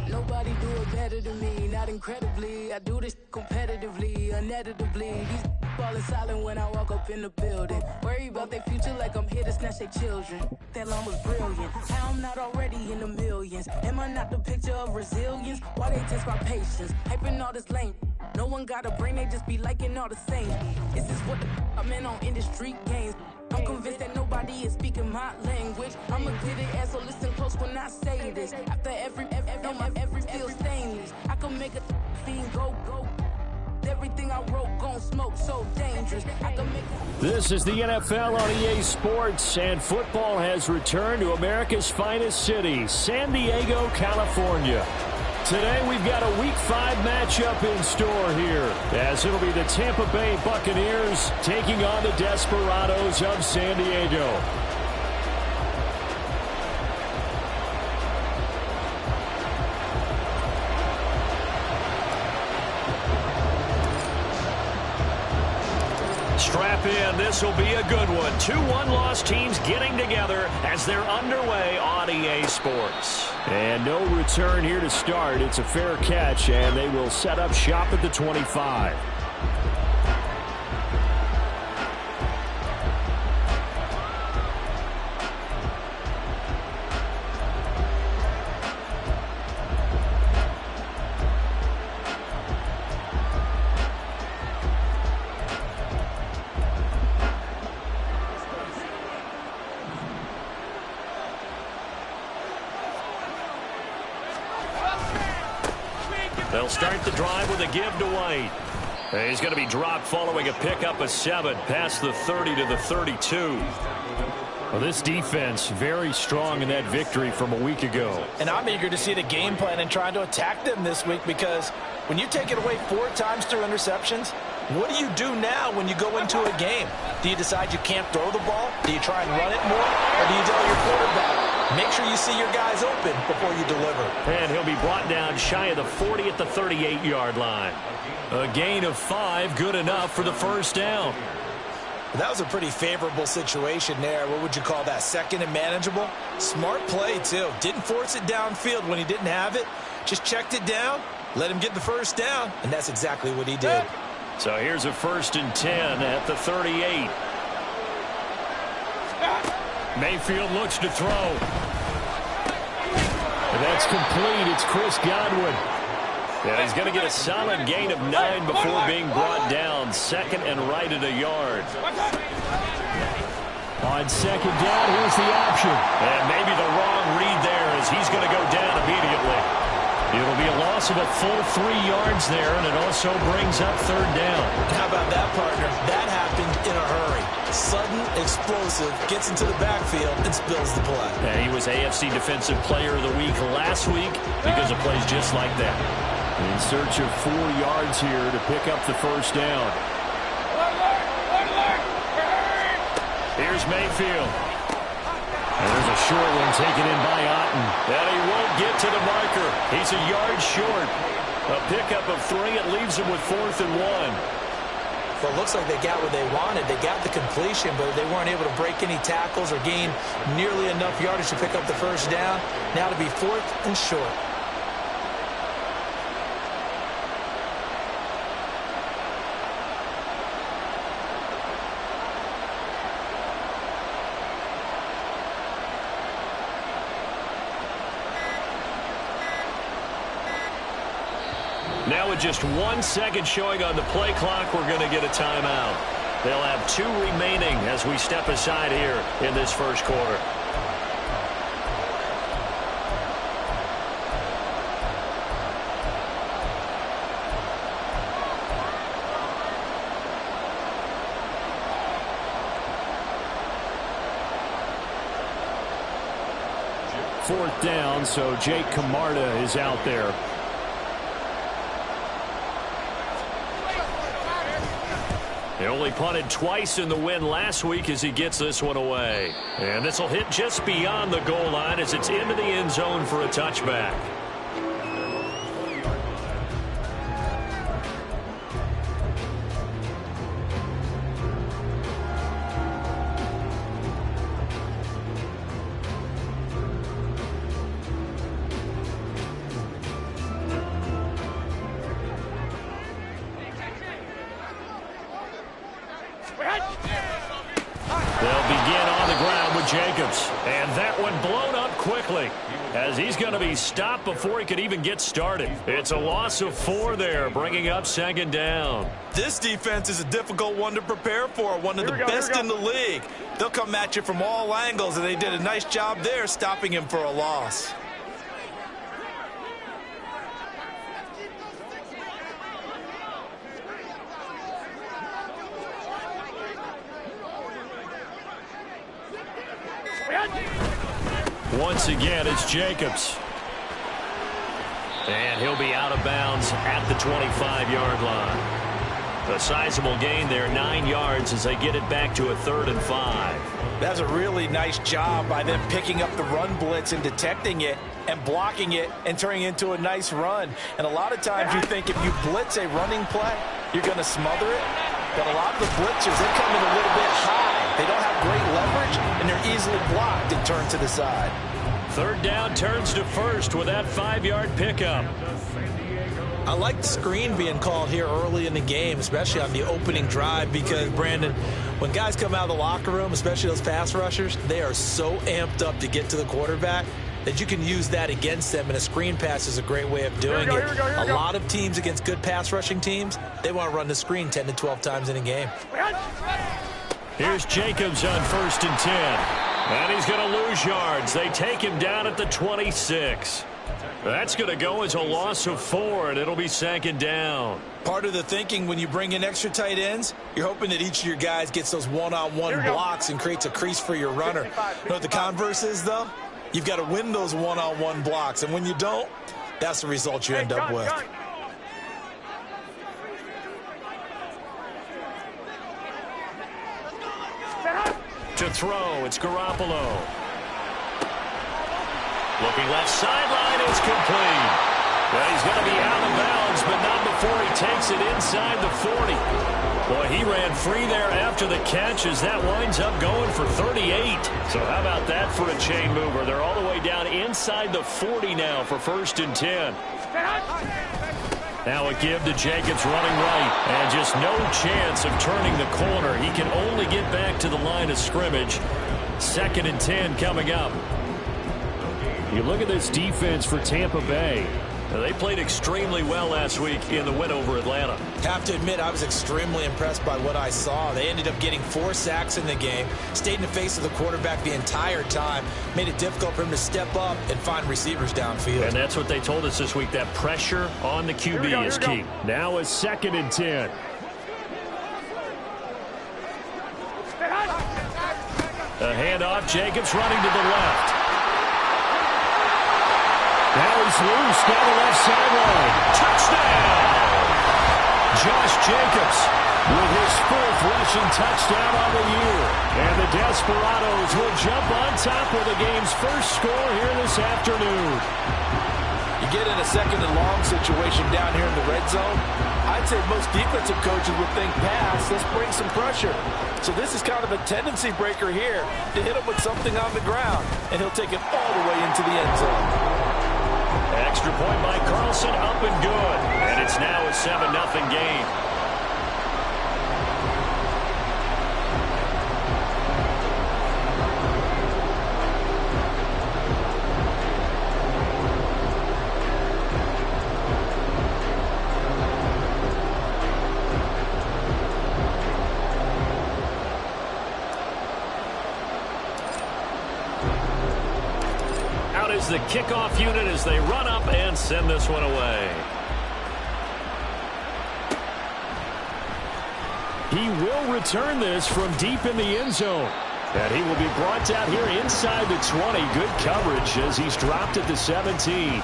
Nobody do it better than me, not incredibly. I do this competitively, uneditably. These falling silent when I walk up in the building. Worry about their future like I'm here to snatch their children. That line was brilliant. How I'm not already in the millions? Am I not the picture of resilience? Why they test my patience? Hyping all this lame. No one got a brain, they just be liking all the same. This is what the I'm in on industry games. I'm convinced that nobody is speaking my language. I'ma get it, so listen close when I say this. After every feel stainless. I can make a fiend go. Everything I wrote gon' smoke, so dangerous. I can make. This is the NFL on EA Sports, and football has returned to America's finest city, San Diego, California. Today we've got a Week 5 matchup in store here, as it'll be the Tampa Bay Buccaneers taking on the Desperados of San Diego. Strap in, this will be a good one. 2 one-loss teams getting together as they're underway on EA Sports. And no return here to start. It's a fair catch, and they will set up shop at the 25. They'll start the drive with a give to White. He's going to be dropped following a pickup of 7 past the 30 to the 32. Well, this defense very strong in that victory from a week ago. And I'm eager to see the game plan and trying to attack them this week, because when you take it away 4 times through interceptions, what do you do now when you go into a game? Do you decide you can't throw the ball? Do you try and run it more? Or do you tell your quarterback, make sure you see your guys open before you deliver? And he'll be brought down shy of the 40 at the 38-yard line. A gain of 5, good enough for the first down. That was a pretty favorable situation there. What would you call that? Second and manageable? Smart play, too. Didn't force it downfield when he didn't have it. Just checked it down, let him get the first down, and that's exactly what he did. So here's a 1st and 10 at the 38. Mayfield looks to throw. And that's complete. It's Chris Godwin. And he's going to get a solid gain of 9 before being brought down. 2nd and right at a yard. On 2nd down, here's the option. And maybe the wrong read there, as he's going to go down immediately. It'll be a loss of a full 3 yards there, and it also brings up 3rd down. How about that, partner? That happened in a hurry. Sudden, explosive, gets into the backfield, and spills the play. Yeah, he was AFC Defensive Player of the Week last week because of plays just like that. In search of 4 yards here to pick up the first down. Here's Mayfield. And there's a short one taken in by Otten. And he won't get to the marker. He's a yard short. A pickup of 3. It leaves him with 4th and 1. Well, it looks like they got what they wanted. They got the completion, but they weren't able to break any tackles or gain nearly enough yardage to pick up the first down. Now to be 4th and short. Now with just 1 second showing on the play clock, we're going to get a timeout. They'll have 2 remaining as we step aside here in this first quarter. Fourth down, so Jake Camarda is out there. He only punted twice in the win last week as he gets this one away. And this will hit just beyond the goal line as it's into the end zone for a touchback. Jacobs. And that one blown up quickly, as he's going to be stopped before he could even get started. It's a loss of 4 there, bringing up 2nd down. This defense is a difficult one to prepare for, one of the best in the league. They'll come at you from all angles, and they did a nice job there stopping him for a loss. Once again, it's Jacobs. And he'll be out of bounds at the 25-yard line. A sizable gain there, 9 yards as they get it back to a 3rd and 5. That's a really nice job by them picking up the run blitz and detecting it and blocking it and turning it into a nice run. And a lot of times you think if you blitz a running play, you're going to smother it. But a lot of the blitzers, they come in a little bit high. They don't have great leverage, and they're easily blocked and turned to the side. 3rd down turns to 1st with that 5-yard pickup. I like the screen being called here early in the game, especially on the opening drive, because, Brandon, when guys come out of the locker room, especially those pass rushers, they are so amped up to get to the quarterback that you can use that against them, and a screen pass is a great way of doing it. A lot of teams against good pass rushing teams, they want to run the screen 10 to 12 times in a game. Here's Jacobs on 1st and 10. And he's going to lose yards. They take him down at the 26. That's going to go as a loss of 4, and it'll be 2nd down. Part of the thinking when you bring in extra tight ends, you're hoping that each of your guys gets those one-on-one blocks and creates a crease for your runner. You know what the converse is, though? You've got to win those one-on-one blocks, and when you don't, that's the result you end up with. To throw, it's Garoppolo. Looking left sideline, is complete. Well, he's going to be out of bounds, but not before he takes it inside the 40. Boy, he ran free there after the catch as that winds up going for 38. So how about that for a chain mover? They're all the way down inside the 40 now for 1st and 10. Now a give to Jacobs running right, and just no chance of turning the corner. He can only get back to the line of scrimmage. 2nd and 10 coming up. You look at this defense for Tampa Bay. They played extremely well last week in the win over Atlanta. Have to admit, I was extremely impressed by what I saw. They ended up getting 4 sacks in the game, stayed in the face of the quarterback the entire time, made it difficult for him to step up and find receivers downfield. And that's what they told us this week, that pressure on the QB is key. Now a 2nd and 10. A handoff, Jacobs running to the left. Now he's loose down the left sideline. Touchdown! Josh Jacobs with his 4th rushing touchdown on the year. And the Desperados will jump on top of the game's first score here this afternoon. You get in a 2nd and long situation down here in the red zone, I'd say most defensive coaches would think pass, let's bring some pressure. So this is kind of a tendency breaker here to hit him with something on the ground, and he'll take it all the way into the end zone. Extra point by Carlson, up and good. And it's now a 7-0 game. The kickoff unit as they run up and send this one away. He will return this from deep in the end zone. And he will be brought down here inside the 20. Good coverage as he's dropped at the 17.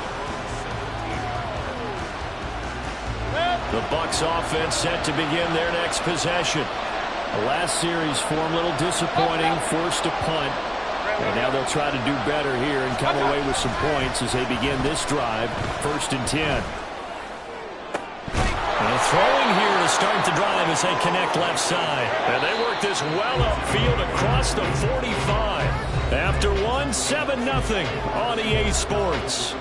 The Bucs offense set to begin their next possession. The last series form a little disappointing, forced a punt. And now they'll try to do better here and come away with some points as they begin this drive. 1st and 10. And throwing here to start the drive as they connect left side. And they work this well upfield across the 45. After one, 7-0 on EA Sports.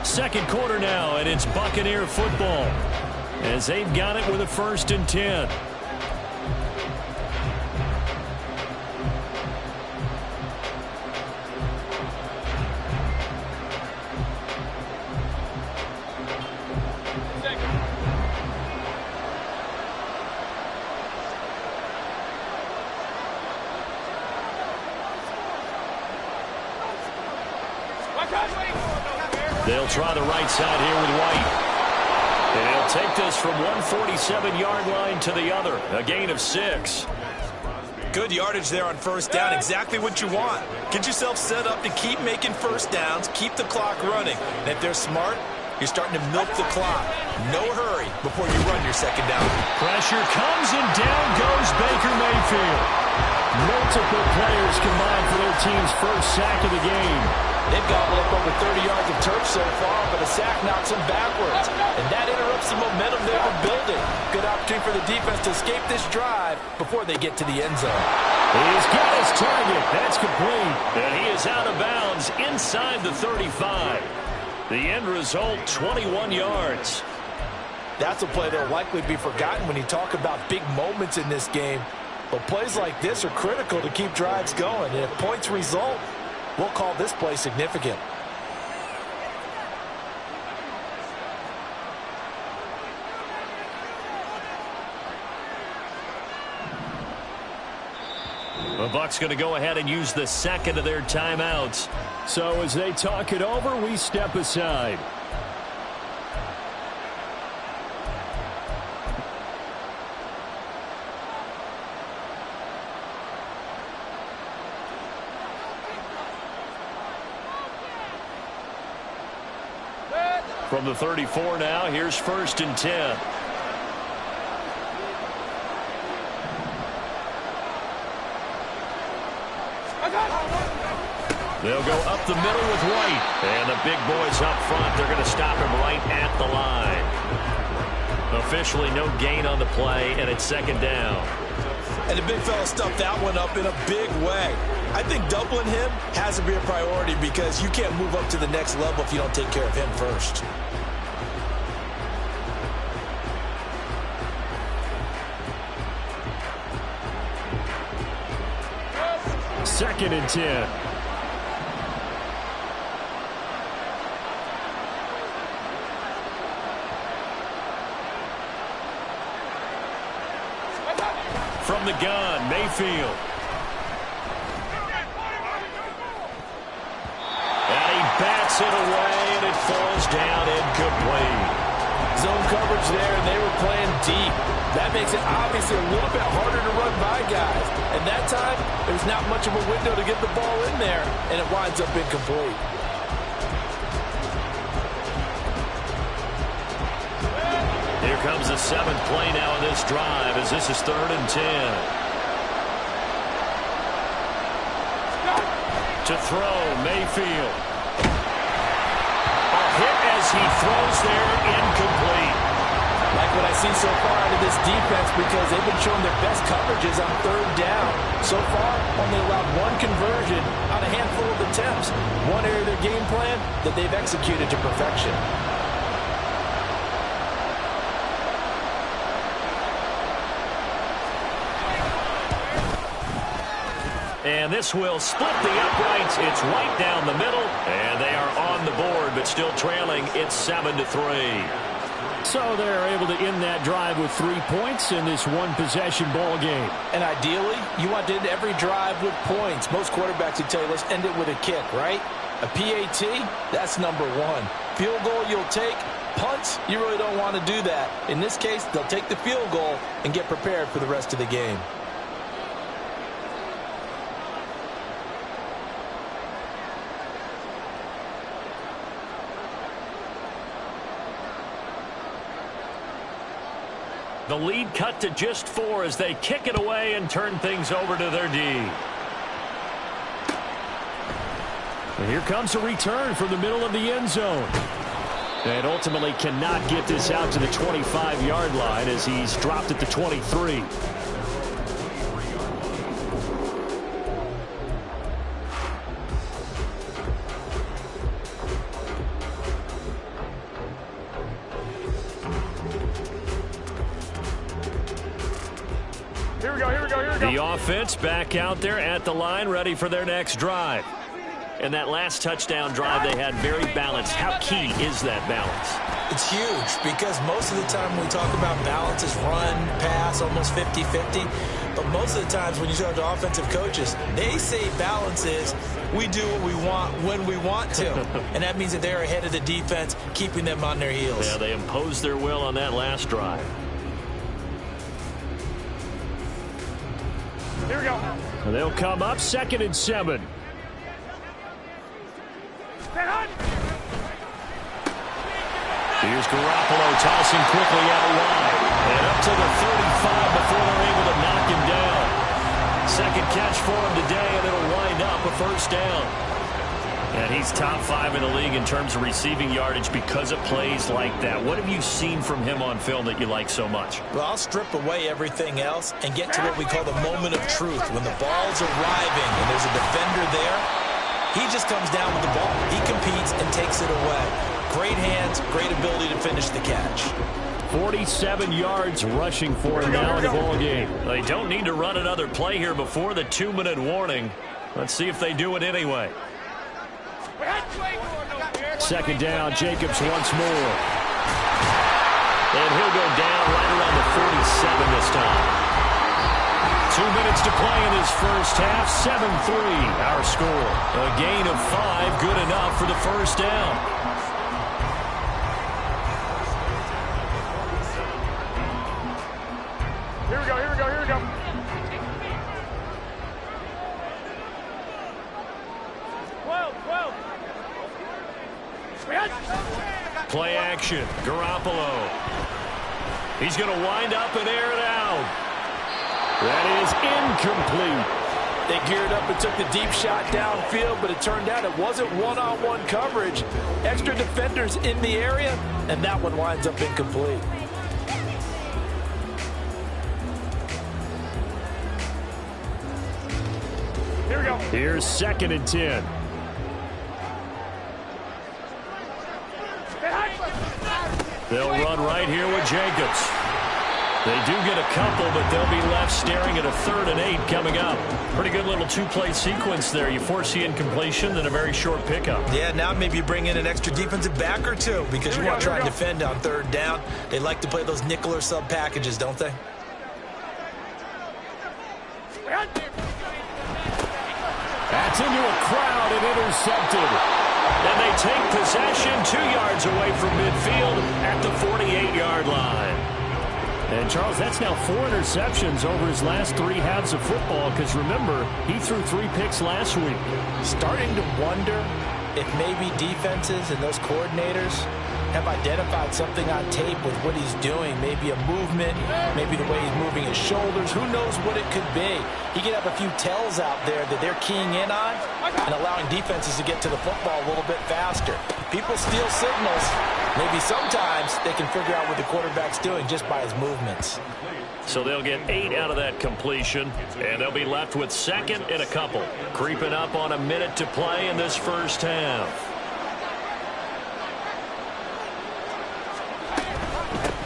Second quarter now, and it's Buccaneer football as they've got it with a 1st and 10. They'll try the right side here with White. And he'll take this from 147-yard line to the other. A gain of 6. Good yardage there on first down. Exactly what you want. Get yourself set up to keep making first downs, keep the clock running. And if they're smart, you're starting to milk the clock. No hurry before you run your second down. Pressure comes, and down goes Baker Mayfield. Multiple players combined for their team's first sack of the game. They've gobbled up over 30 yards of turf so far, but a sack knocks them backwards. And that interrupts the momentum they were building. Good opportunity for the defense to escape this drive before they get to the end zone. He's got his target. That's complete. And he is out of bounds inside the 35. The end result, 21 yards. That's a play that will likely be forgotten when you talk about big moments in this game. But plays like this are critical to keep drives going. And if points result, we'll call this play significant. The Bucs going to go ahead and use the second of their timeouts. So as they talk it over, we step aside. From the 34 now, here's 1st and 10. They'll go up the middle with White. And the big boys up front, they're going to stop him right at the line. Officially no gain on the play, and it's 2nd down. And the big fella stuffed that one up in a big way. I think doubling him has to be a priority because you can't move up to the next level if you don't take care of him first. Second and 10. From the gun, Mayfield. And he bats it away, and it falls down incomplete. Zone coverage there, and they were playing deep. That makes it obviously a little bit harder to run by guys. And that time, there's not much of a window to get the ball in there, and it winds up incomplete. Here comes the 7th play now in this drive as this is 3rd and 10. To throw, Mayfield. A hit as he throws there, incomplete. Like what I see so far out of this defense because they've been showing their best coverages on 3rd down. So far, only allowed 1 conversion on a handful of attempts. One area of their game plan that they've executed to perfection. And this will split the uprights. It's right down the middle, and they are on the board, but still trailing. It's 7-3. So they're able to end that drive with 3 points in this one-possession ball game. And ideally, you want to end every drive with points. Most quarterbacks would tell you, let's end it with a kick, right? A PAT, that's number 1. Field goal you'll take. Punts, you really don't want to do that. In this case, they'll take the field goal and get prepared for the rest of the game. The lead cut to just 4 as they kick it away and turn things over to their D. And here comes a return from the middle of the end zone. And ultimately cannot get this out to the 25-yard line as he's dropped at the 23. The offense back out there at the line, ready for their next drive. And that last touchdown drive they had very balanced. How key is that balance? It's huge because most of the time when we talk about balance is run, pass, almost 50-50. But most of the times when you talk to offensive coaches, they say balance is we do what we want when we want to. And that means that they're ahead of the defense, keeping them on their heels. Yeah, they imposed their will on that last drive. Here we go. And they'll come up 2nd and 7. Here's Garoppolo tossing quickly out wide. And up to the 35 before they're able to knock him down. Second catch for him today, and it'll wind up a first down. And he's top 5 in the league in terms of receiving yardage because of plays like that. What have you seen from him on film that you like so much? Well, I'll strip away everything else and get to what we call the moment of truth. When the ball's arriving and there's a defender there, he just comes down with the ball. He competes and takes it away. Great hands, great ability to finish the catch. 47 yards rushing for him now in the ball game. They don't need to run another play here before the 2-minute warning. Let's see if they do it anyway. 2nd down, Jacobs once more. And he'll go down right around the 47 this time. 2 minutes to play in his first half. 7-3 our score. A gain of 5, good enough for the first down. Here we go, here we go, here we go. Play action. Garoppolo. He's going to wind up and air it out. That is incomplete. They geared up and took the deep shot downfield, but it turned out it wasn't one-on-one coverage. Extra defenders in the area, and that one winds up incomplete. Here we go. Here's 2nd and 10. They'll run right here with Jacobs. They do get a couple, but they'll be left staring at a 3rd and 8 coming up. Pretty good little 2-play sequence there. You force the incompletion, then a very short pickup. Yeah, now maybe you bring in an extra defensive back or two because you want to try and defend on 3rd down. They like to play those nickel or sub packages, don't they? That's into a crowd and intercepted. And they take possession 2 yards away from midfield at the 48-yard line. And, Charles, that's now 4 interceptions over his last 3 halves of football because, remember, he threw 3 picks last week. Starting to wonder if maybe defenses and those coordinators have identified something on tape with what he's doing. Maybe a movement, maybe the way he's moving his shoulders. Who knows what it could be? He could have a few tells out there that they're keying in on and allowing defenses to get to the football a little bit faster. People steal signals. Maybe sometimes they can figure out what the quarterback's doing just by his movements. So they'll get 8 out of that completion, and they'll be left with 2nd and a couple. Creeping up on a minute to play in this first half.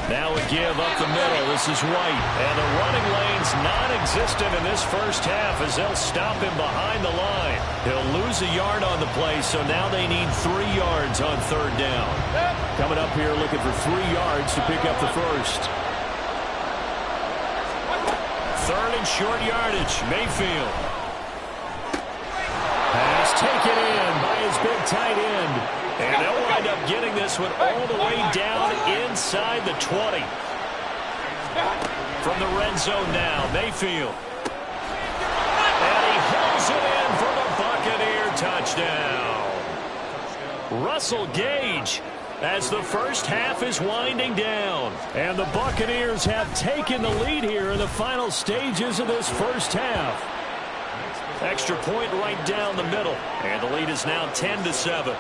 Now a give up the middle. This is White. And the running lane's non-existent in this first half as they'll stop him behind the line. He'll lose a yard on the play, so now they need 3 yards on 3rd down. Coming up here looking for 3 yards to pick up the first. 3rd and short yardage. Mayfield. Pass taken in by his big tight end. And they'll wind up getting this one all the way down inside the 20. From the red zone now, Mayfield. And he hauls it in for the Buccaneer touchdown. Russell Gage as the first half is winding down. And the Buccaneers have taken the lead here in the final stages of this first half. Extra point right down the middle. And the lead is now 10-7.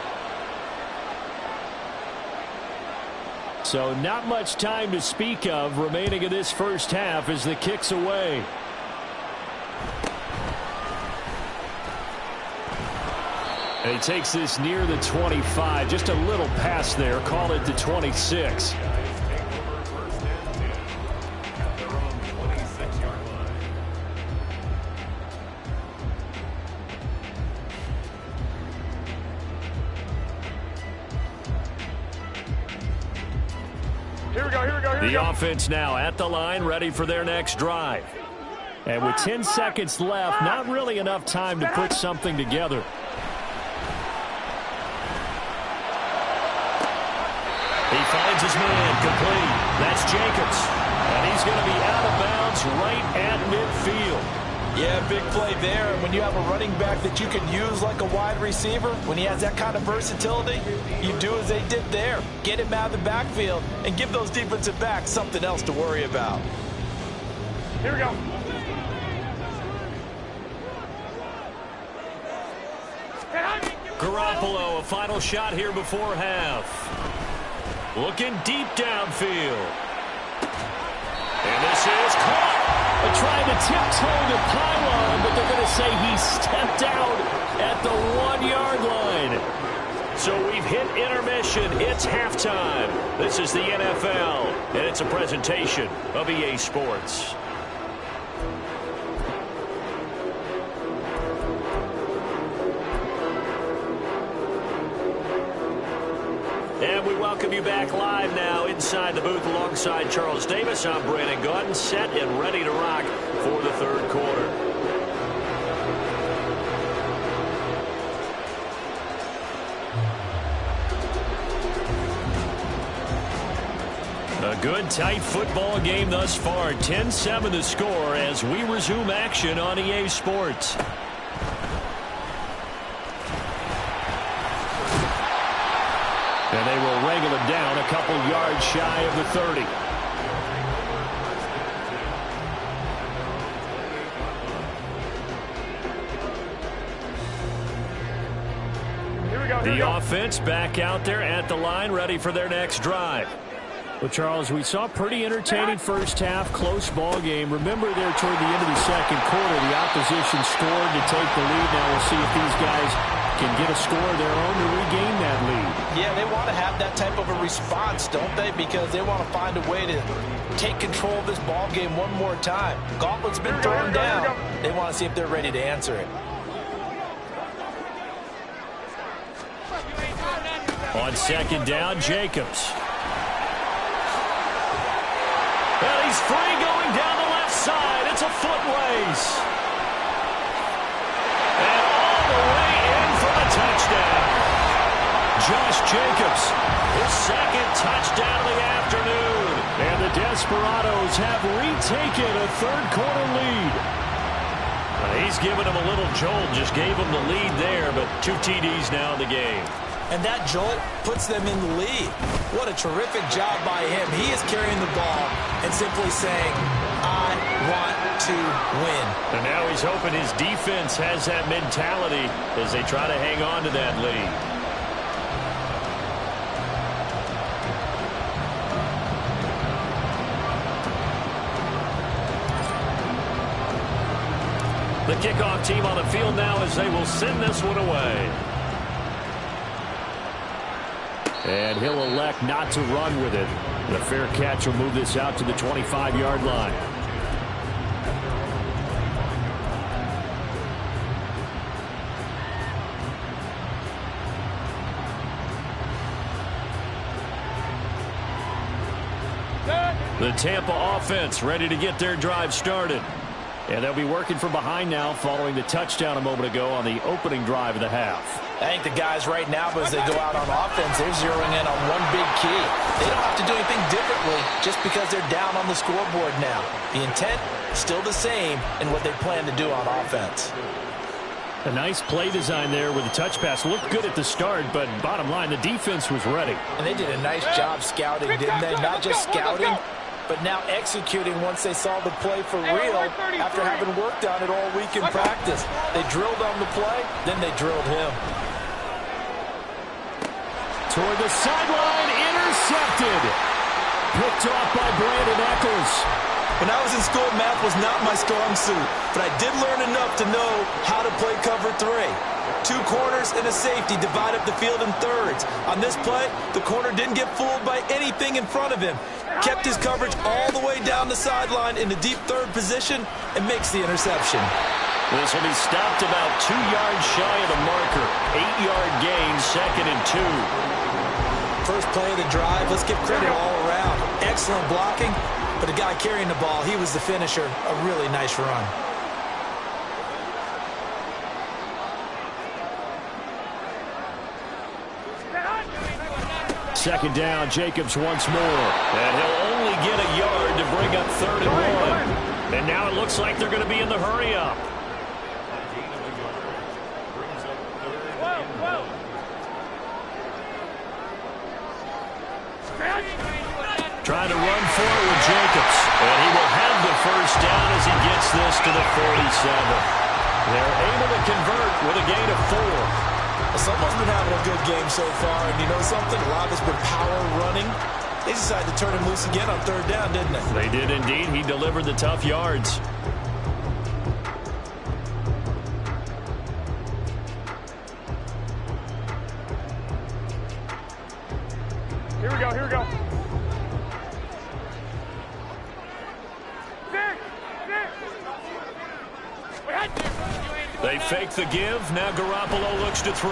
So not much time to speak of remaining in this first half as the kick's away. And he takes this near the 25. Just a little pass there. Call it the 26. Here we go, here we go, here we The go. offense now at the line, ready for their next drive. And with 10 seconds left, not really enough time to put something together. He finds his man complete. That's Jacobs. And he's going to be out of bounds right at midfield. Yeah, big play there. When you have a running back that you can use like a wide receiver, when he has that kind of versatility, you do as they did there. Get him out of the backfield and give those defensive backs something else to worry about. Here we go. Garoppolo, a final shot here before half. Looking deep downfield. And this is caught. They're trying to tiptoe the pylon, but they're going to say he stepped out at the 1-yard line. So we've hit intermission. It's halftime. This is the NFL, and it's a presentation of EA Sports. And we welcome you back live now inside the booth alongside Charles Davis. I'm Brandon Gaudin, set and ready to rock for the third quarter. A good, tight football game thus far. 10-7 the score as we resume action on EA Sports. And they will wrangle it down a couple yards shy of the 30. Here we go. The offense back out there at the line, ready for their next drive. Well, Charles, we saw pretty entertaining first half, close ball game. Remember there toward the end of the second quarter, the opposition scored to take the lead. Now we'll see if these guys can get a score of their own to regain that lead. Yeah, they want to have that type of a response, don't they? Because they want to find a way to take control of this ball game one more time. Gauntlet's been thrown down. They want to see if they're ready to answer it. On second down, Jacobs. And he's free going down the left side. It's a foot race. And all the way in for the touchdown. Josh Jacobs, his second touchdown of the afternoon. And the Desperados have retaken a third-quarter lead. He's given them a little jolt, just gave them the lead there, but 2 TDs now in the game. And that jolt puts them in the lead. What a terrific job by him. He is carrying the ball and simply saying, I want to win. And now he's hoping his defense has that mentality as they try to hang on to that lead. The kickoff team on the field now as they will send this one away. And he'll elect not to run with it. The fair catch will move this out to the 25-yard line. The Tampa offense ready to get their drive started. And they'll be working from behind now following the touchdown a moment ago on the opening drive of the half. I think the guys right now, as they go out on offense, they're zeroing in on one big key. They don't have to do anything differently just because they're down on the scoreboard now. The intent, still the same in what they plan to do on offense. A nice play design there with the touch pass. Looked good at the start, but bottom line, the defense was ready. And they did a nice job scouting, didn't they? Not just scouting, but now executing once they saw the play for real after having worked on it all week in practice. They drilled on the play, then they drilled him. Toward the sideline, intercepted. Picked off by Brandon Eccles. When I was in school, math was not my strong suit, but I did learn enough to know how to play cover 3. 2 corners and a safety divide up the field in thirds. On this play, the corner didn't get fooled by anything in front of him. Kept his coverage all the way down the sideline in the deep third position and makes the interception. This will be stopped about 2 yards shy of the marker. 8-yard gain, 2nd and 2. First play of the drive, let's give credit all around. Excellent blocking, but the guy carrying the ball, he was the finisher. A really nice run. Second down, Jacobs once more. And he'll only get a yard to bring up 3rd and 1. And now it looks like they're going to be in the hurry-up. Trying to run for it with Jacobs. And he will have the first down as he gets this to the 47. They're able to convert with a gain of 4. Someone's been having a good game so far, and you know something? A lot of it's been power running. They decided to turn him loose again on 3rd down, didn't they? They did indeed. He delivered the tough yards. Here we go, here we go. They fake the give. Now Garoppolo looks to throw.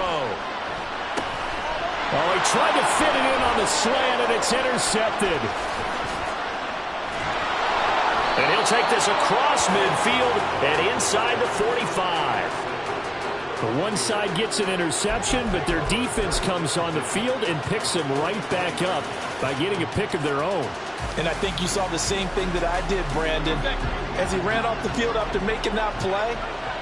Oh, he tried to fit it in on the slant, and it's intercepted. And he'll take this across midfield and inside the 45. The one side gets an interception, but their defense comes on the field and picks him right back up by getting a pick of their own. And I think you saw the same thing that I did, Brandon. As he ran off the field after making that play,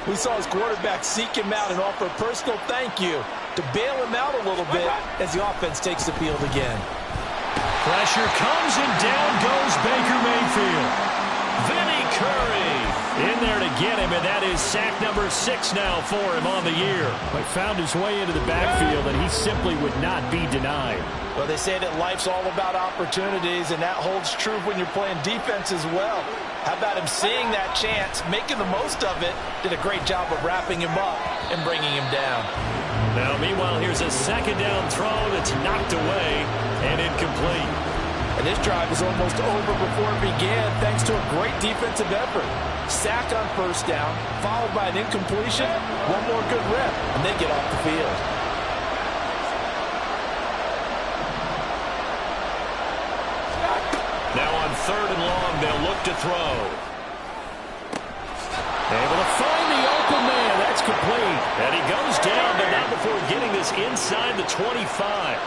we saw his quarterback seek him out and offer a personal thank you to bail him out a little bit as the offense takes the field again. Pressure comes and down goes Baker Mayfield. Vinny Curry in there to get him, and that is sack number 6 now for him on the year. But found his way into the backfield, and he simply would not be denied. Well, they say that life's all about opportunities, and that holds true when you're playing defense as well. How about him seeing that chance, making the most of it, did a great job of wrapping him up and bringing him down. Now, meanwhile, here's a 2nd down throw that's knocked away and incomplete. And this drive was almost over before it began thanks to a great defensive effort. Sack on 1st down, followed by an incompletion, one more good rep, and they get off the field. Now on 3rd and long, they'll look to throw. Able to find the open man. That's complete. And he goes down, but not before getting this inside the 25.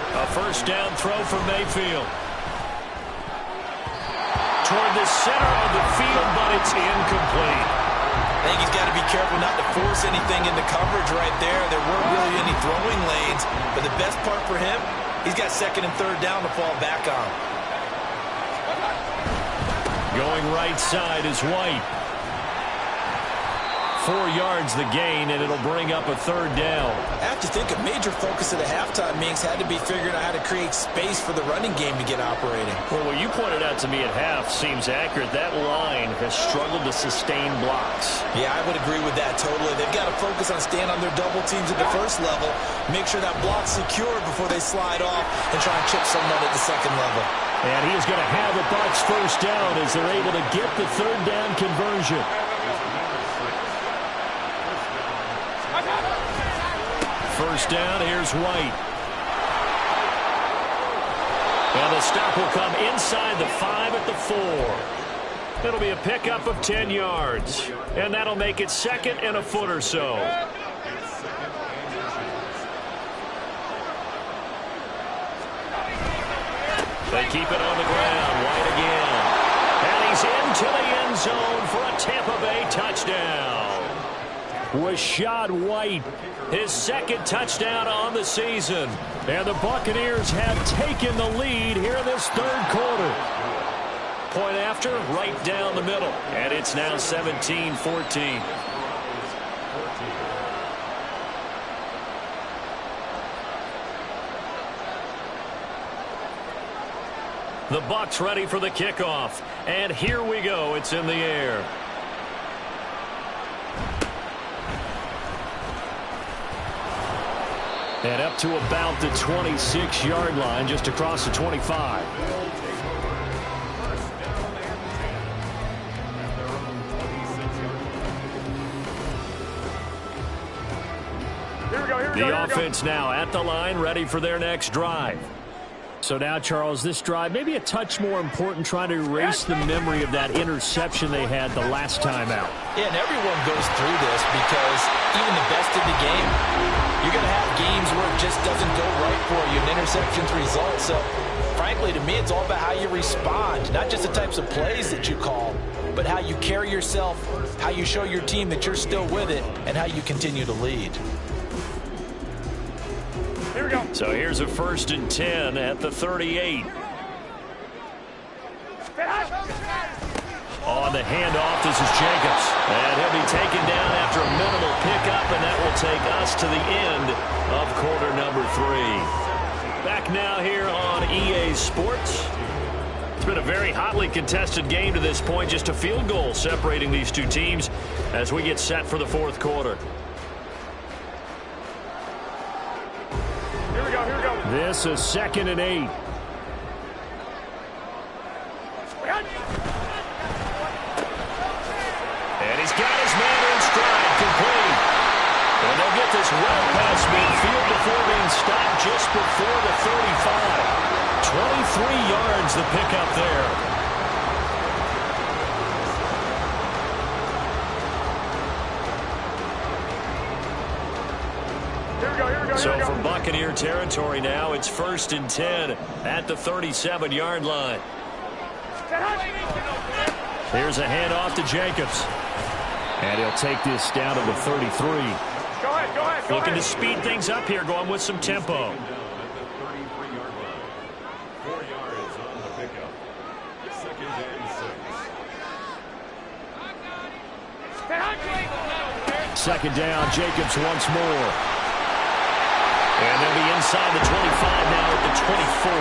A 1st down throw for Mayfield. Toward the center of the field, but it's incomplete. I think he's got to be careful not to force anything into coverage right there. There weren't really any throwing lanes, but the best part for him, he's got 2nd and 3rd down to fall back on. Going right side is White. 4 yards the gain, and it'll bring up a 3rd down. I have to think a major focus of the halftime meetings had to be figuring out how to create space for the running game to get operating. Well, what you pointed out to me at half seems accurate. That line has struggled to sustain blocks. Yeah, I would agree with that totally. They've got to focus on staying on their double teams at the 1st level, make sure that block's secure before they slide off and try and chip someone at the 2nd level. And he is going to have the Bucs 1st down as they're able to get the 3rd down conversion. 1st down, here's White. And the stop will come inside the 5 at the 4. It'll be a pickup of 10 yards. And that'll make it 2nd and a foot or so. They keep it on the ground. White again. And he's into the end zone for a Tampa Bay touchdown. Rashad White, his 2nd touchdown on the season. And the Buccaneers have taken the lead here in this 3rd quarter. Point after, right down the middle. And it's now 17-14. The Bucs ready for the kickoff. And here we go. It's in the air. And up to about the 26-yard line, just across the 25. Here we go, The offense now at the line, ready for their next drive. So now, Charles, this drive maybe a touch more important, trying to erase the memory of that interception they had the last time out. Yeah, and everyone goes through this because even the best in the game, you're going to have games where it just doesn't go right for you, and interceptions result. So, frankly, to me, it's all about how you respond, not just the types of plays that you call, but how you carry yourself, how you show your team that you're still with it, and how you continue to lead. Here we go. So here's a 1st and 10 at the 38. On the handoff, this is Jacobs. And he'll be taken down after a minimal pickup, and that will take us to the end of quarter number 3. Back now here on EA Sports. It's been a very hotly contested game to this point. Just a field goal separating these two teams as we get set for the 4th quarter. Here we go, here we go. This is 2nd and 8. And he's got his man in stride, complete. And they'll get this well past midfield before being stopped just before the 35. 23 yards the pickup there. So from Buccaneer territory now, it's 1st and 10 at the 37-yard line. Here's a handoff to Jacobs. And he'll take this down to the 33. Go ahead. Looking to speed things up here, going with some tempo. Second down, Jacobs once more. And they'll be inside the 25 now at the 24.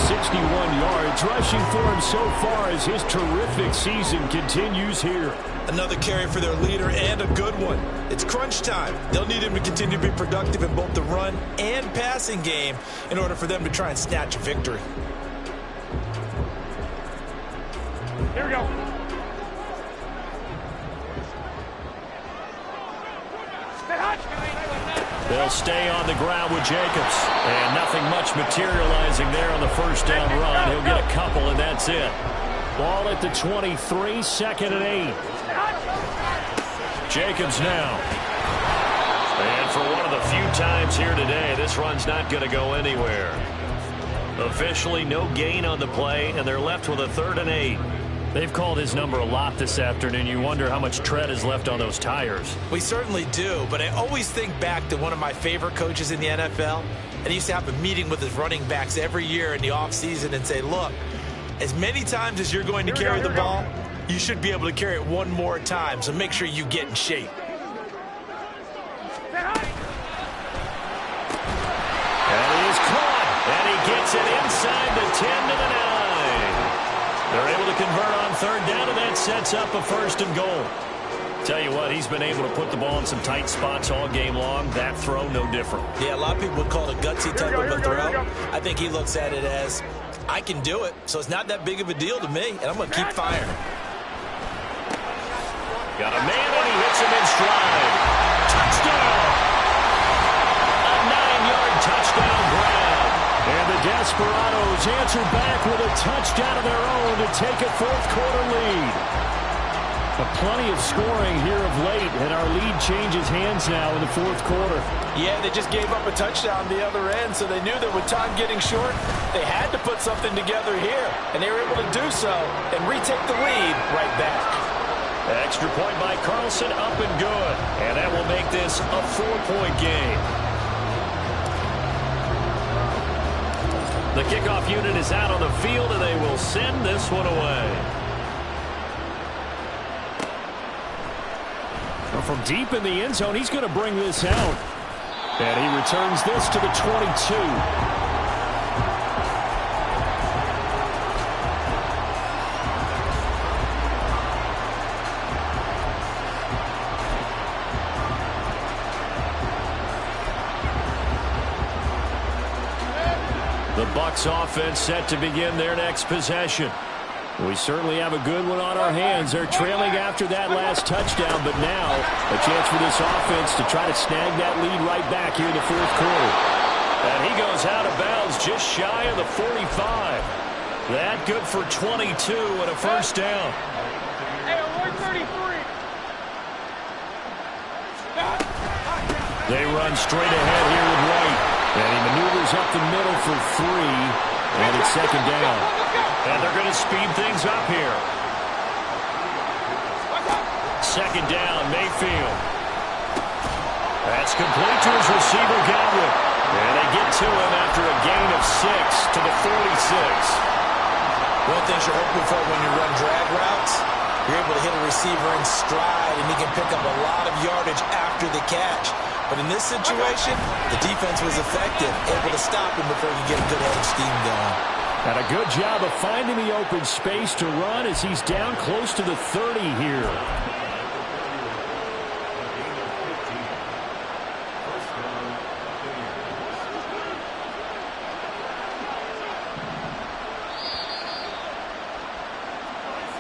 161 yards rushing for him so far as his terrific season continues here. Another carry for their leader and a good one. It's crunch time. They'll need him to continue to be productive in both the run and passing game in order for them to try and snatch a victory. Here we go. They'll stay on the ground with Jacobs. And nothing much materializing there on the first down run. He'll get a couple, and that's it. Ball at the 23, 2nd and 8. Jacobs now. And for one of the few times here today, this run's not going to go anywhere. Officially, no gain on the play, and they're left with a 3rd and 8. They've called his number a lot this afternoon. You wonder how much tread is left on those tires. We certainly do, but I always think back to one of my favorite coaches in the NFL, and he used to have a meeting with his running backs every year in the offseason and say, look, as many times as you're going to carry the ball, you should be able to carry it one more time, so make sure you get in shape. And he is caught, and he gets it inside the 10 to the 9. They're able to convert on 3rd down, and that sets up a 1st and goal. Tell you what, he's been able to put the ball in some tight spots all game long. That throw, no different. Yeah, a lot of people would call it a gutsy type of a throw. I think he looks at it as, I can do it, so it's not that big of a deal to me, and I'm going to keep firing. Got a man, and he hits him in stride. Touchdown! A 9-yard touchdown grab. And the Desperados answer back with a touchdown of their own to take a 4th quarter lead. But plenty of scoring here of late, and our lead changes hands now in the 4th quarter. Yeah, they just gave up a touchdown the other end, so they knew that with time getting short, they had to put something together here. And they were able to do so and retake the lead right back. Extra point by Carlson, up and good. And that will make this a 4-point game. The kickoff unit is out on the field, and they will send this one away. Well, from deep in the end zone, he's going to bring this out. And he returns this to the 22. The Bucs offense set to begin their next possession. We certainly have a good one on our hands. They're trailing after that last touchdown, but now a chance for this offense to try to snag that lead right back here in the 4th quarter. And he goes out of bounds just shy of the 45. That good for 22 and a first down. Hey, 133. They run straight ahead here with White. And he maneuvers up the middle for 3. And it's second down. And they're going to speed things up here. Second down, Mayfield. That's complete to his receiver, Godwin. And they get to him after a gain of 6 to the 46. One thing you're hoping for when you run drag routes, you're able to hit a receiver in stride, and he can pick up a lot of yardage after the catch. But in this situation, the defense was effective, able to stop him before you get a good head of steam going. And a good job of finding the open space to run as he's down close to the 30 here.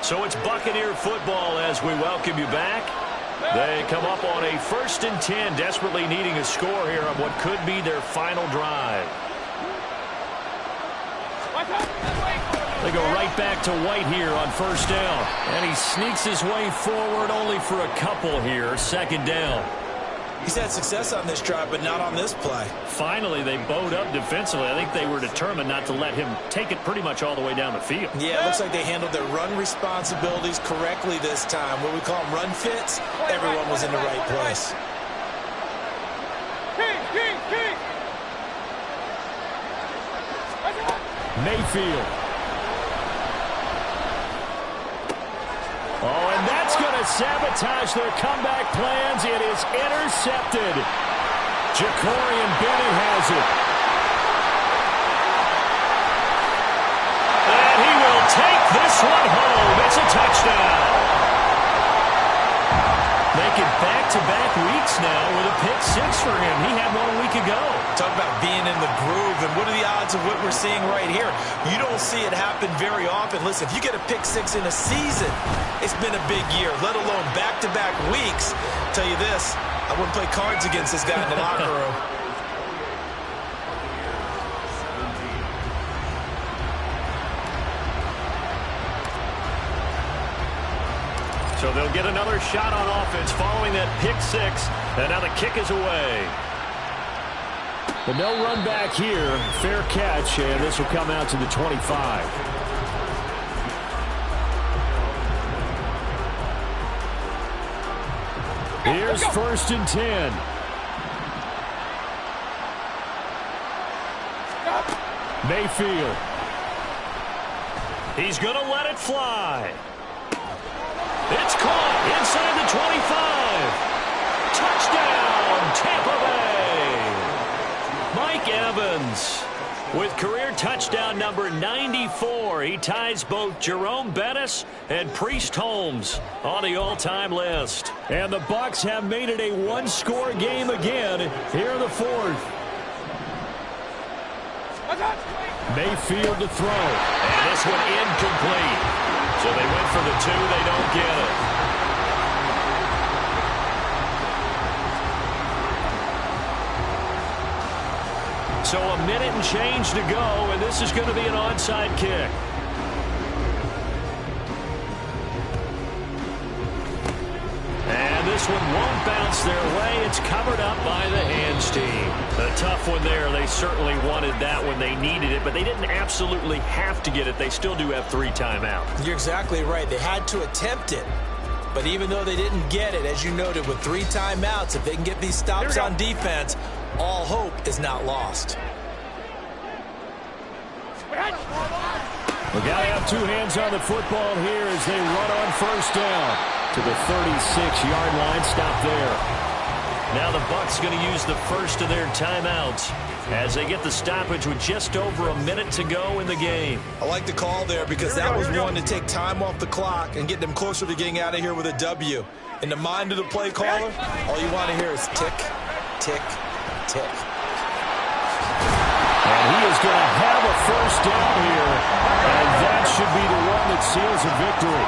So it's Buccaneer football as we welcome you back. They come up on a 1st and 10, desperately needing a score here on what could be their final drive. They go right back to White here on 1st down. And he sneaks his way forward only for a couple here, 2nd down. He's had success on this drive, but not on this play. Finally, they bowed up defensively. I think they were determined not to let him take it pretty much all the way down the field. Yeah, it looks like they handled their run responsibilities correctly this time. What we call them run fits, everyone was in the right place. Mayfield. Oh, and that's going to sabotage their comeback plans. It is intercepted. Jacorian Bennett has it. And he will take this one home. It's a touchdown. Making back-to-back weeks now with a pick 6 for him. He had one a week ago. Talk about being in the groove, and what are the odds of what we're seeing right here? You don't see it happen very often. Listen, if you get a pick 6 in a season, it's been a big year, let alone back-to-back weeks. Tell you this, I wouldn't play cards against this guy in the locker room. So they'll get another shot on offense following that pick 6. And now the kick is away. But no run back here. Fair catch, and this will come out to the 25. Here's 1st and 10. Mayfield. He's going to let it fly. It's caught inside the 25. Touchdown, Tampa Bay. Mike Evans with career touchdown number 94. He ties both Jerome Bettis and Priest Holmes on the all-time list. And the Bucs have made it a one-score game again here in the 4th. Mayfield to throw. And this one incomplete. So they went for the 2. They don't get it. So a minute and change to go, and this is going to be an onside kick. And this one won't bounce their way. It's covered up by the hands team. A tough one there. They certainly wanted that when they needed it, but they didn't absolutely have to get it. They still do have 3 timeouts. You're exactly right. They had to attempt it. But even though they didn't get it, as you noted, with 3 timeouts, if they can get these stops on defense, all hope is not lost. We got to have 2 hands on the football here as they run on 1st down to the 36-yard line. Stop there. Now the Bucs going to use the first of their timeouts as they get the stoppage with just over a minute to go in the game. I like the call there because that was one to take time off the clock and get them closer to getting out of here with a W. In the mind of the play caller, all you want to hear is tick, tick, tick. And he is going to have a first down here, and that should be the one that seals a victory.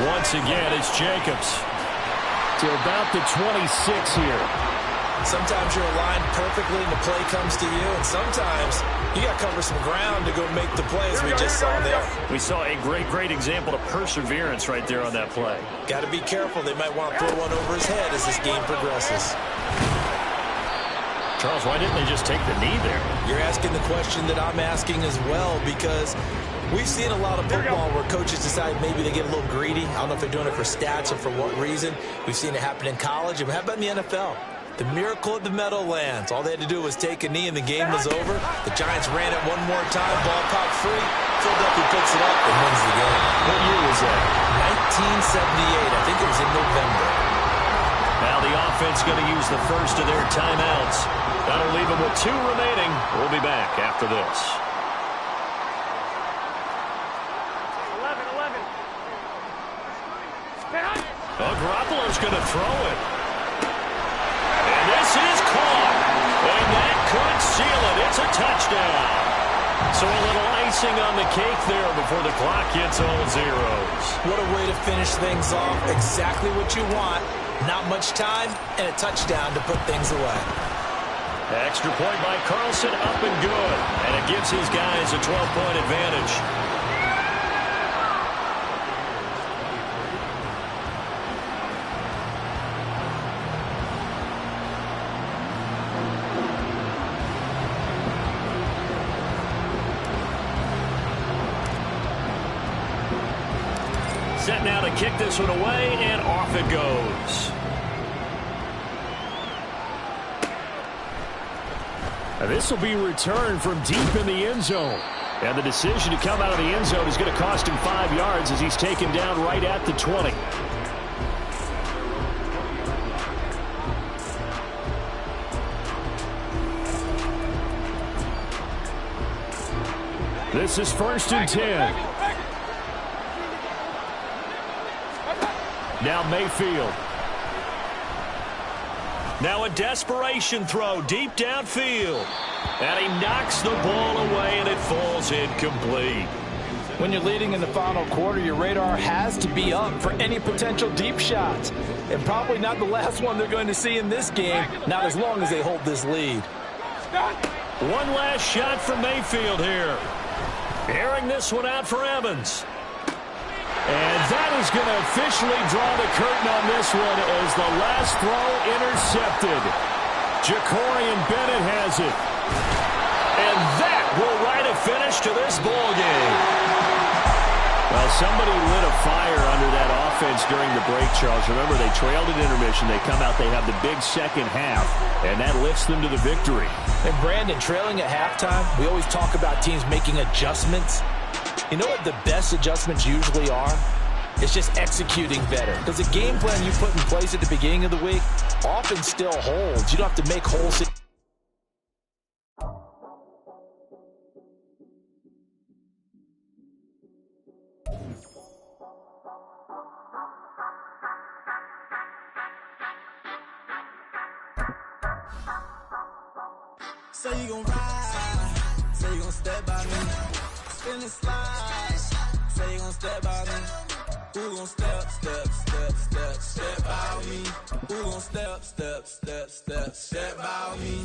Once again, it's Jacobs. to about the 26 here. Sometimes you're aligned perfectly and the play comes to you, and sometimes you got to cover some ground to go make the play, as we just saw there. We saw a great example of perseverance right there on that play. Got to be careful. They might want to throw one over his head as this game progresses. Charles, why didn't they just take the knee there? You're asking the question that I'm asking as well, because we've seen a lot of football where coaches decide maybe they get a little greedy. I don't know if they're doing it for stats or for what reason. We've seen it happen in college. And how about in the NFL? The miracle of the Meadowlands. All they had to do was take a knee and the game was over. The Giants ran it one more time. Ball caught free. Philadelphia picks it up and wins the game. What year was that? 1978. I think it was in November. Now the offense going to use the first of their timeouts. That'll leave them with 2 remaining. We'll be back after this. 11. Garoppolo's going to throw it. And this is caught. And that could seal it. It's a touchdown. So a little icing on the cake there before the clock hits all zeros. What a way to finish things off. Exactly what you want. Not much time and a touchdown to put things away. Extra point by Carlson, up and good. And it gives his guys a 12-point advantage. Set now to kick this one away, and off it goes. Now this will be returned from deep in the end zone. And the decision to come out of the end zone is going to cost him 5 yards as he's taken down right at the 20. This is 1st and 10. Now Mayfield. Now a desperation throw deep downfield. And he knocks the ball away, and it falls incomplete. When you're leading in the final quarter, your radar has to be up for any potential deep shots. And probably not the last one they're going to see in this game, not as long as they hold this lead. One last shot from Mayfield here. Airing this one out for Evans. And that is going to officially draw the curtain on this one as the last throw intercepted. Jacorian Bennett has it. And that will write a finish to this ball game. Well, somebody lit a fire under that offense during the break, Charles. Remember, they trailed at intermission. They come out, they have the big second half, and that lifts them to the victory. And Brandon, trailing at halftime, we always talk about teams making adjustments. You know what the best adjustments usually are? It's just executing better. Because the game plan you put in place at the beginning of the week often still holds. You don't have to make whole situations. So you gon' ride, so you gon' step by me, spin and slide, so you gon' step by me, who gon' step by me, who gon' step by me.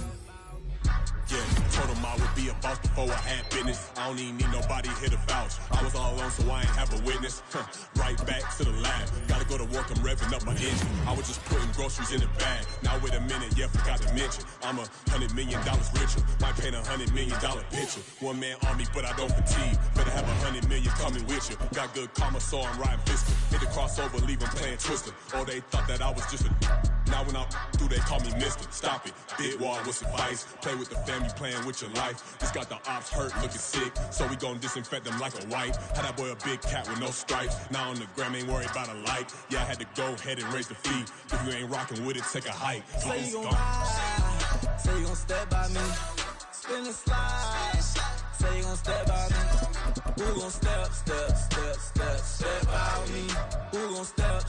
Yeah, told him I would be a boss before I had business. I don't even need nobody here to vouch. I was all alone, so I ain't have a witness. Right back to the lab. Gotta go to work, I'm revving up my engine. I was just putting groceries in the bag. Now wait a minute, yeah, forgot to mention. I'm $100 million richer. Might paint $100 million picture. One man army, but I don't fatigue. Better have $100 million coming with you. Got good karma, so I'm riding pistol. Hit the crossover, leave them playing Twister. Or they thought that I was just a. Now when I'm through, they call me Mister. Stop it. Big wall with some vice. Play with the family, playing with your life. Just got the ops hurt, looking sick. So we gon' disinfect them like a wipe. Had that boy a big cat with no stripes. Now on the gram, ain't worried about a light. Yeah, I had to go ahead and raise the fee. If you ain't rocking with it, take a hike. Say you gon' ride, say you gon' step by me, spin and slide. Say you gon' step by me, who gon' step by me, who gon' step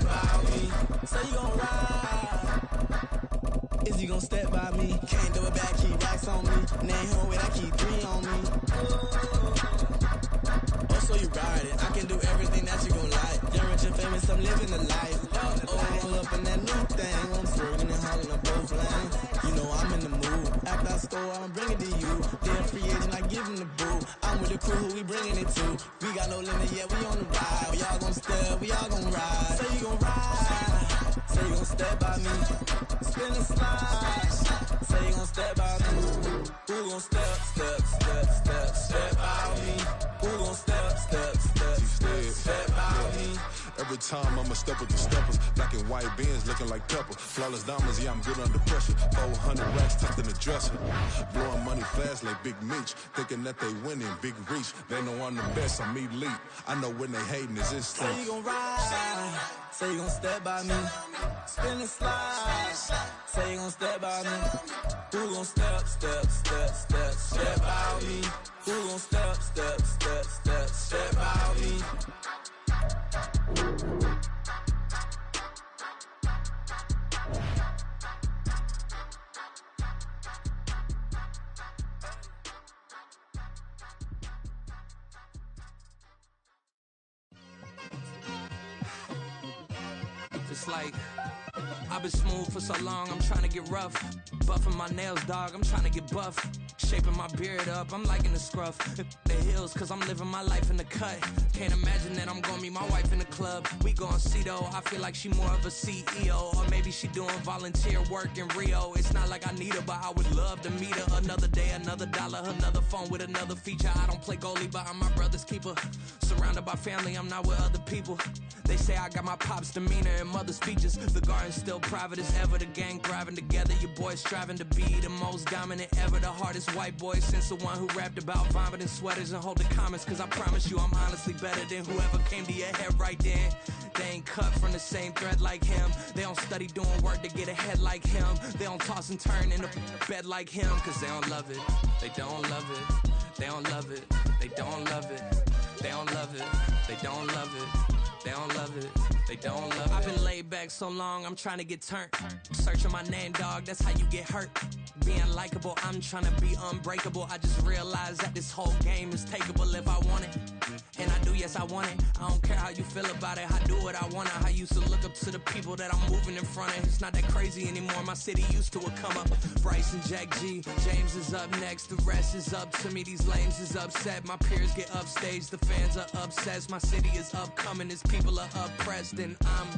by me. Say you gon' ride, is you gon' step by me? Can't do it back, keep racks on me. Name home with I keep 3 on me. Oh, so you ride it, I can do everything that you gon' like. Young, rich, and famous, I'm living the life. I'm with the crew, who we bringing it to. We got no limit, yeah, we on the ride. We all gon' step, we all gon' ride. Say you gon' ride, say you gon' step by me. Spin and slide, say you gon' step by me. Who gon' step by me? Who gon' step by me? Every time I'ma step with the steppers, black and white beans looking like pepper. Flawless diamonds, yeah, I'm good under pressure. 400 racks tucked in the dresser. Blowing money fast like Big Meech, thinking that they winning, big reach. They know I'm the best, I'm elite. I know when they hating is instinct. Say you gon' ride, say you gon' step by me. Spin and slide, say you gon' step by me. Who gon' step by me? Who gon' step by me? It's like I've been smooth for so long, I'm trying to get rough. Buffing my nails, dog, I'm trying to get buff. Shaping my beard up, I'm liking the scruff. The hills, cause I'm living my life in the cut. Can't imagine that I'm gonna meet my wife in the club. We gon' see though, I feel like she more of a CEO. Or maybe she doing volunteer work in Rio. It's not like I need her, but I would love to meet her. Another day, another dollar, another phone with another feature. I don't play goalie, but I'm my brother's keeper. Surrounded by family, I'm not with other people. They say I got my pop's demeanor and mother's features. The garden's still private as ever, the gang thriving together. Your boys striving to be the most dominant ever. The hardest white boy since the one who rapped about vomiting sweaters and holding comments. Cause I promise you I'm honestly better than whoever came to your head right then. They ain't cut from the same thread like him. They don't study doing work to get ahead like him. They don't toss and turn in the bed like him. Cause they don't love it, they don't love it. They don't love it, they don't love it. They don't love it, they don't love it. They don't love it, they don't love it. I've been laid back so long, I'm trying to get turned. Searching my name, dog, that's how you get hurt. Being likable, I'm trying to be unbreakable. I just realized that this whole game is takeable if I want it. And I do, yes, I want it. I don't care how you feel about it, I do what I want. I used to look up to the people that I'm moving in front of. It's not that crazy anymore, my city used to it come up. Bryce and Jack G, James is up next. The rest is up to me, these lames is upset. My peers get upstaged, the fans are obsessed. My city is upcoming, its people are oppressed. And I'm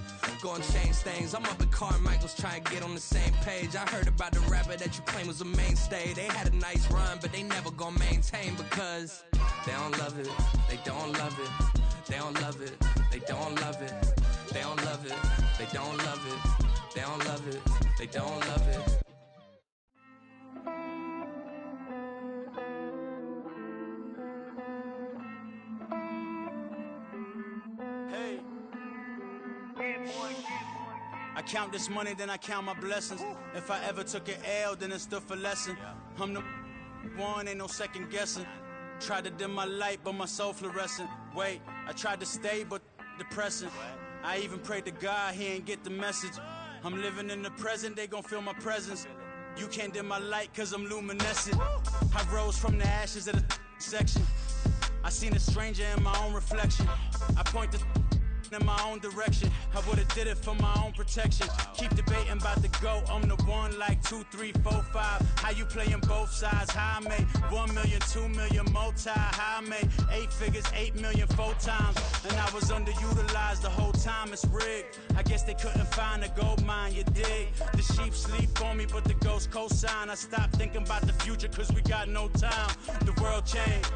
gonna change things. I'm up at Carmichael's trying to get on the same page. I heard about the rapper that you claim was a mainstay. They had a nice run, but they never gonna maintain because they don't love it, they don't love it, they don't love it, they don't love it, they don't love it, they don't love it, they don't love it, they don't love it. Hey, I count this money, then I count my blessings. If I ever took an L, then it stood for lesson. I'm the one, ain't no second guessing. Tried to dim my light, but my soul fluorescent. Wait, I tried to stay, but depressing. I even prayed to God, he ain't get the message. I'm living in the present, they gon' feel my presence. You can't dim my light, cause I'm luminescent. I rose from the ashes of the section. I seen a stranger in my own reflection. I point the in my own direction. I would've did it for my own protection. Keep debating about the GOAT. I'm the one like 2, 3, 4, 5. How you playing both sides? How I made 1 million, 2 million multi. How I made 8 figures, 8 million 4 times. And I was underutilized the whole time. It's rigged. I guess they couldn't find a gold mine. You dig? The sheep sleep on me, but the ghost cosign. I stopped thinking about the future cause we got no time. The world changed.